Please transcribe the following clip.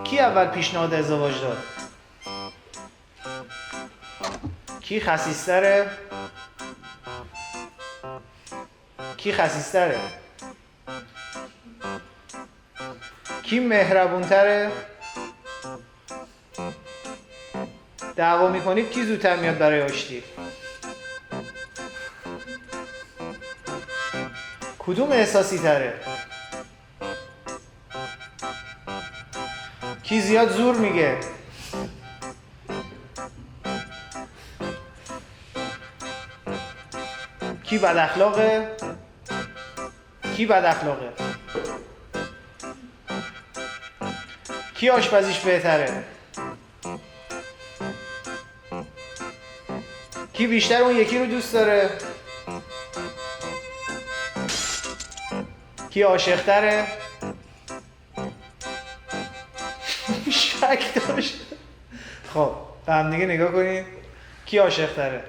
کی اول پیشنهاد ازدواج داد؟ کی خسیستره؟ کی خسیستره؟ کی مهربونتره؟ دعوا میکنید کی زودتر میاد برای آشتی؟ کدوم احساسی تره؟ کی زیاد زور میگه؟ کی بد اخلاقه؟ کی بد اخلاقه؟ کی آشپزیش بهتره؟ کی بیشتر اون یکی رو دوست داره؟ کی عاشق‌تره؟ شک داشت. خب به هم دیگه نگاه کنید. کی عاشق‌تره؟